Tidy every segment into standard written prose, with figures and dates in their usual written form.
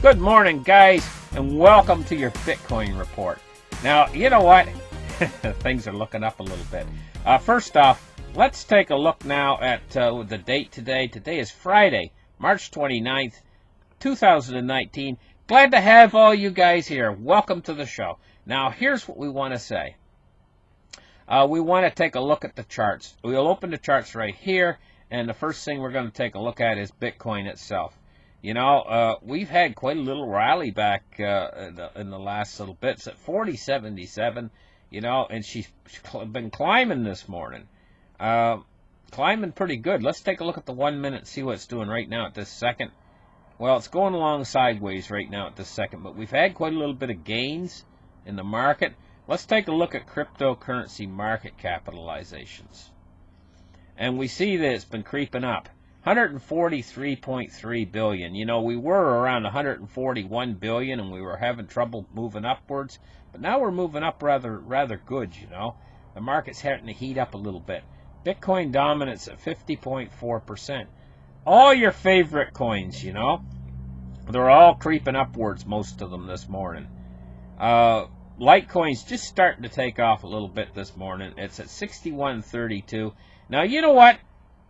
Good morning, guys, and welcome to your Bitcoin report. Now, you know what? Things are looking up a little bit. First off, let's take a look now at the date today. Today is Friday, March 29th, 2019. Glad to have all you guys here. Welcome to the show. Now, here's what we want to say. We want to take a look at the charts. We'll open the charts right here, and the first thing we're going to take a look at is Bitcoin itself. You know, we've had quite a little rally back in the last little bit. It's at 40.77, you know, and she's been climbing this morning. Climbing pretty good. Let's take a look at the 1 minute and see what it's doing right now at this second. Well, it's going along sideways right now at this second, but we've had quite a little bit of gains in the market. Let's take a look at cryptocurrency market capitalizations. And we see that it's been creeping up. 143.3 billion. You know, we were around 141 billion and we were having trouble moving upwards, but now we're moving up rather good, you know. The market's starting to heat up a little bit. Bitcoin dominance at 50.4%. All your favorite coins, you know, they're all creeping upwards, most of them this morning. Litecoin's just starting to take off a little bit this morning. It's at 61.32. Now, you know what?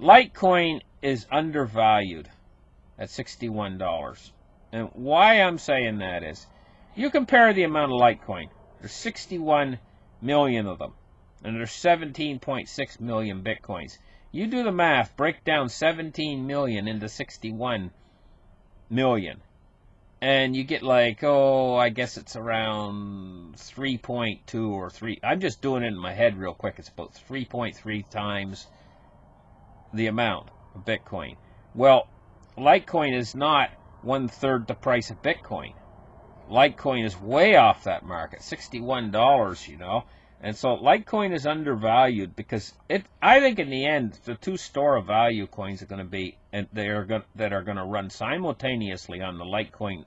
Litecoin is undervalued at $61. And why I'm saying that is, you compare the amount of Litecoin. There's 61 million of them. And there's 17.6 million Bitcoins. You do the math, break down 17 million into 61 million. And you get like, oh, I guess it's around 3.2 or 3. I'm just doing it in my head real quick. It's about 3.3 times the amount of Bitcoin. Well, Litecoin is not 1/3 the price of Bitcoin. Litecoin is way off that market, $61, you know. And so Litecoin is undervalued because I think in the end the two store of value coins are going to be, and that are going to run simultaneously on the Litecoin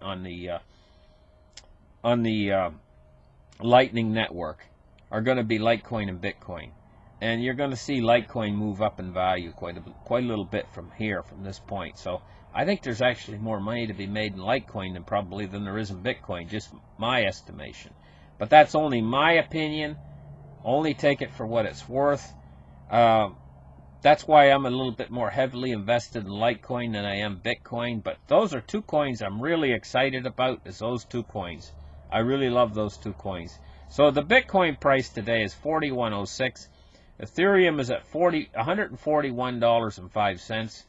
on the Lightning Network are going to be Litecoin and Bitcoin. And you're going to see Litecoin move up in value quite a little bit from here, from this point. So I think there's actually more money to be made in Litecoin than there is in Bitcoin, just my estimation. But that's only my opinion. Only take it for what it's worth. That's why I'm a little bit more heavily invested in Litecoin than I am Bitcoin. But those are two coins I'm really excited about, is those two coins. I really love those two coins. So the Bitcoin price today is $41.06. Ethereum is at $141.05.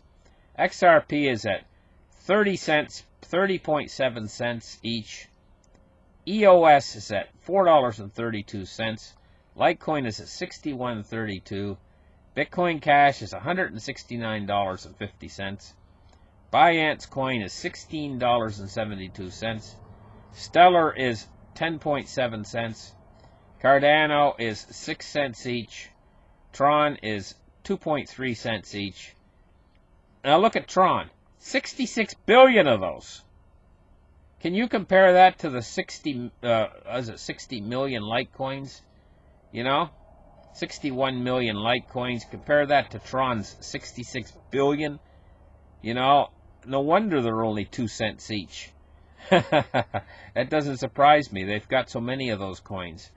XRP is at 30 cents, 30.7 cents each. EOS is at $4.32. Litecoin is at $61.32. Bitcoin Cash is $169.50. Binance Coin is $16.72. Stellar is 10.7 cents. Cardano is 6 cents each. Tron is 2.3 cents each. Now look at Tron. 66 billion of those. Can you compare that to the 60 million Litecoins? You know, 61 million Litecoins. Compare that to Tron's 66 billion. You know, no wonder they're only 2 cents each. That doesn't surprise me. They've got so many of those coins.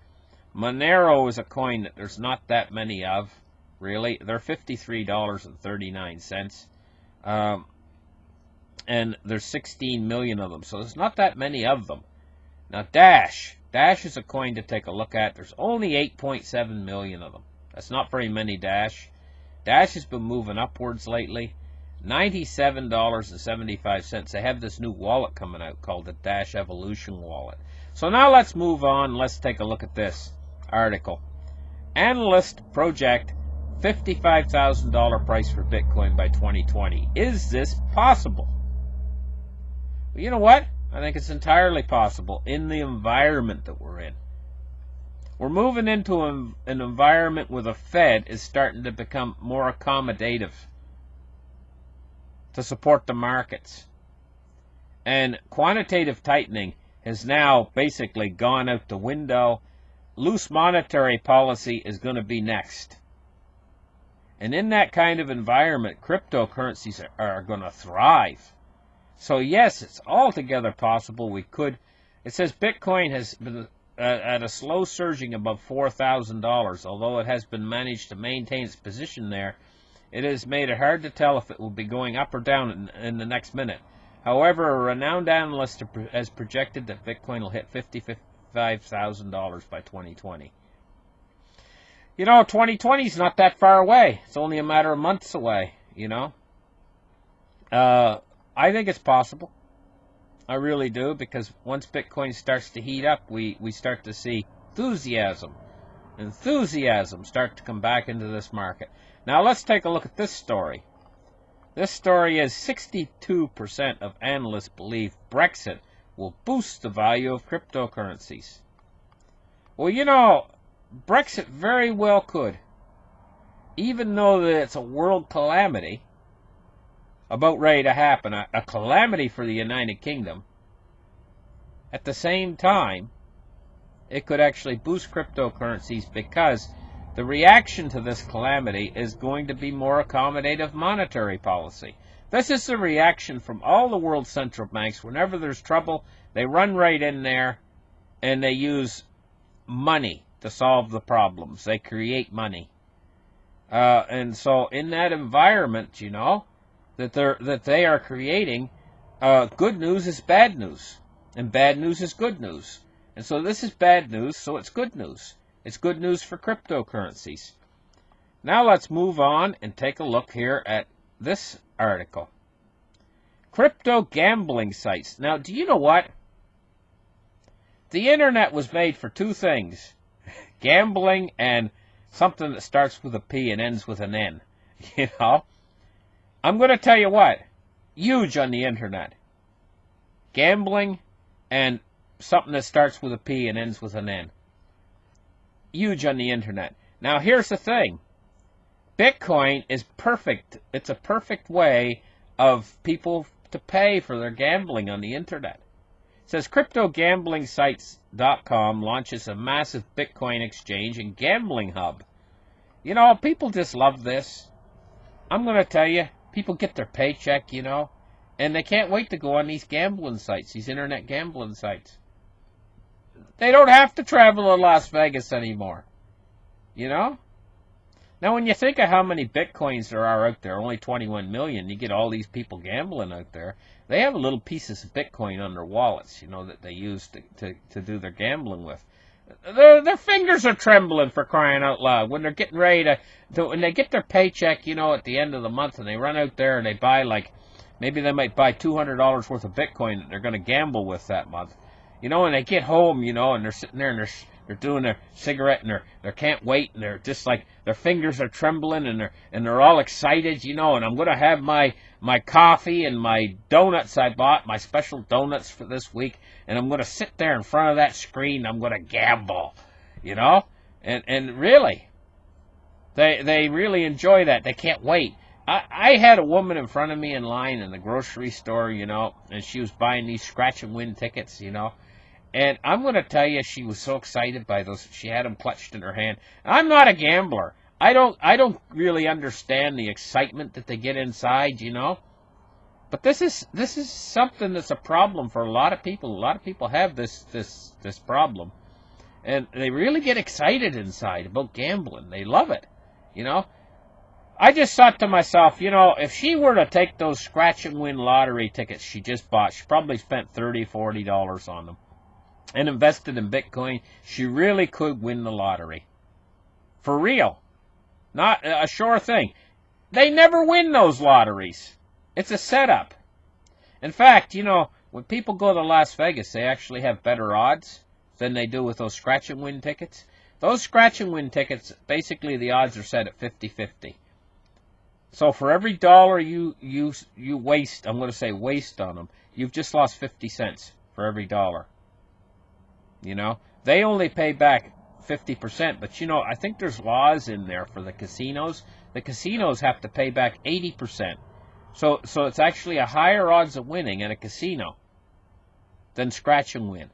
Monero is a coin that there's not that many of, really. They're $53.39. And there's 16 million of them, so there's not that many of them. Now, Dash is a coin to take a look at. There's only 8.7 million of them. That's not very many, Dash. Dash has been moving upwards lately. $97.75. They have this new wallet coming out called the Dash Evolution Wallet. So now let's move on. Let's take a look at this article. Analysts project $55,000 price for Bitcoin by 2020. Is this possible? Well, you know what? I think it's entirely possible in the environment that we're in. We're moving into an environment where the Fed is starting to become more accommodative to support the markets. And quantitative tightening has now basically gone out the window. Loose monetary policy is going to be next. And in that kind of environment, cryptocurrencies are going to thrive. So yes, it's altogether possible we could. It says Bitcoin has been at a slow surging above $4,000, although it has been managed to maintain its position there. It has made it hard to tell if it will be going up or down in the next minute. However, a renowned analyst has projected that Bitcoin will hit $55,000 by 2020. You know, 2020 is not that far away. It's only a matter of months away, you know. I think it's possible. I really do, because once Bitcoin starts to heat up, we start to see enthusiasm start to come back into this market. Now let's take a look at this story. This story is 62% of analysts believe Brexit will boost the value of cryptocurrencies. Well, you know, Brexit very well could. Even though that it's a world calamity, about ready to happen, a calamity for the United Kingdom, at the same time, it could actually boost cryptocurrencies, because the reaction to this calamity is going to be more accommodative monetary policy. This is the reaction from all the world central banks. Whenever there's trouble, they run right in there and they use money to solve the problems. They create money. And so in that environment, you know, that they are creating, good news is bad news, and bad news is good news. And so this is bad news, so it's good news. It's good news for cryptocurrencies. Now let's move on and take a look here at this article. Crypto gambling sites. Now, do you know what? The internet was made for two things: gambling and something that starts with a P and ends with an N. You know? I'm going to tell you what. Huge on the internet. Gambling and something that starts with a P and ends with an N. Huge on the internet. Now, here's the thing. Bitcoin is perfect. It's a perfect way of people to pay for their gambling on the internet. It says CryptoGamblingSites.com launches a massive Bitcoin exchange and gambling hub. You know, people just love this. I'm going to tell you, people get their paycheck, you know, and they can't wait to go on these gambling sites, these internet gambling sites. They don't have to travel to Las Vegas anymore, you know? Now, when you think of how many Bitcoins there are out there, only 21 million, you get all these people gambling out there. They have little pieces of Bitcoin on their wallets, you know, that they use to do their gambling with. Their fingers are trembling, for crying out loud, when they're getting ready when they get their paycheck, you know, at the end of the month, and they run out there and they buy, like, maybe they might buy $200 worth of Bitcoin that they're going to gamble with that month. You know, and they get home, you know, and they're sitting there and they're doing their cigarette, and they can't wait, and they're just like, their fingers are trembling, and they're all excited, you know, and I'm going to have my coffee and my donuts I bought, my special donuts for this week, and I'm going to sit there in front of that screen, and I'm going to gamble, you know, and really, they really enjoy that. They can't wait. I had a woman in front of me in line in the grocery store, you know, and she was buying these scratch and win tickets, you know. And I'm going to tell you, she was so excited by those. She had them clutched in her hand. I'm not a gambler. I don't really understand the excitement that they get inside, you know. But this is something that's a problem for a lot of people. A lot of people have this problem, and they really get excited inside about gambling. They love it, you know. I just thought to myself, you know, if she were to take those scratch and win lottery tickets she just bought, she probably spent $30, $40 on them, and invested in Bitcoin, she really could win the lottery. For real. Not a sure thing. They never win those lotteries. It's a setup. In fact, you know, when people go to Las Vegas, they actually have better odds than they do with those scratch and win tickets. Those scratch and win tickets, basically the odds are set at 50-50. So for every dollar you waste, I'm going to say waste on them, you've just lost 50 cents for every dollar. You know, they only pay back 50%, but you know, I think there's laws in there for the casinos. The casinos have to pay back 80%. So it's actually a higher odds of winning in a casino than scratch and win.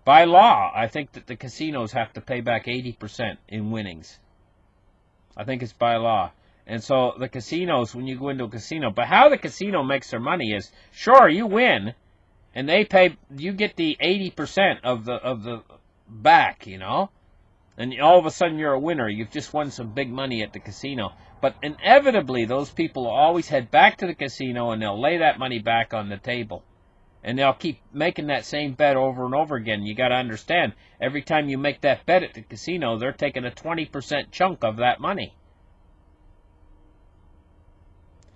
By law, I think that the casinos have to pay back 80% in winnings. I think it's by law. And so the casinos, when you go into a casino, but how the casino makes their money is, sure, you win, and they pay, you get the 80% of the back, you know, and all of a sudden you're a winner. You've just won some big money at the casino. But inevitably, those people will always head back to the casino, and they'll lay that money back on the table. And they'll keep making that same bet over and over again. You got to understand, every time you make that bet at the casino, they're taking a 20% chunk of that money.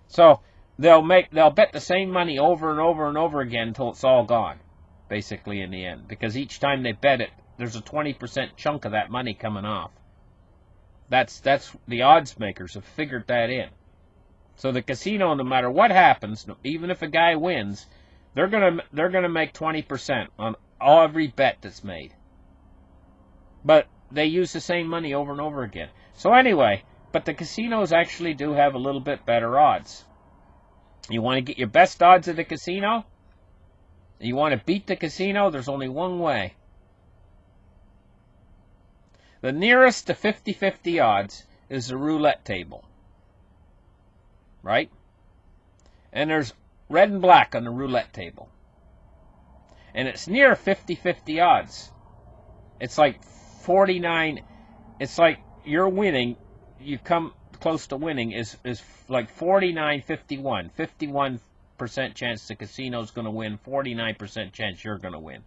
So they'll bet the same money over and over and over again until it's all gone, basically, in the end. Because each time they bet it, there's a 20% chunk of that money coming off. That's the odds makers have figured that in. So the casino, no matter what happens, even if a guy wins, they're gonna make 20% on every bet that's made. But they use the same money over and over again. So anyway, but the casinos actually do have a little bit better odds. You want to get your best odds at the casino? You want to beat the casino? There's only one way. The nearest to 50-50 odds is the roulette table. Right? And there's red and black on the roulette table. And it's near 50-50 odds. It's like 49. It's like you're winning. You come close to winning is like 49-51. 51% chance the casino's going to win. 49% chance you're going to win.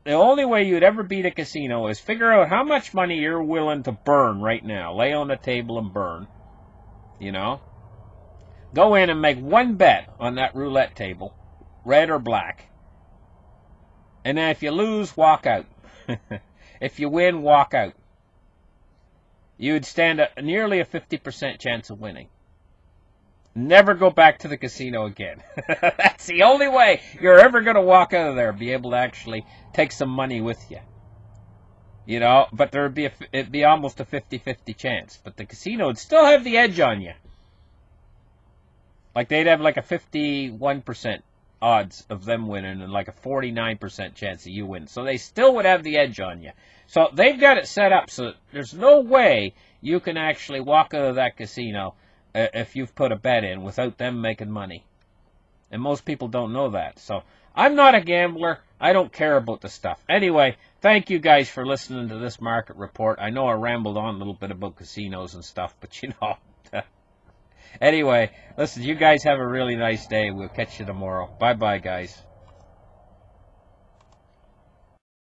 The only way you'd ever beat a casino is figure out how much money you're willing to burn right now. Lay on the table and burn. You know? Go in and make one bet on that roulette table, red or black. And then if you lose, walk out. If you win, walk out. You would stand nearly a 50% chance of winning. Never go back to the casino again. That's the only way you're ever going to walk out of there, be able to actually take some money with you. You know, but it'd be almost a 50-50 chance. But the casino would still have the edge on you. Like they'd have like a 51% odds of them winning and like a 49% chance of you winning. So they still would have the edge on you. So they've got it set up so there's no way you can actually walk out of that casino if you've put a bet in without them making money. And most people don't know that. So I'm not a gambler. I don't care about the stuff. Anyway, thank you guys for listening to this market report. I know I rambled on a little bit about casinos and stuff, but you know. Anyway, listen, you guys have a really nice day. We'll catch you tomorrow. Bye-bye, guys.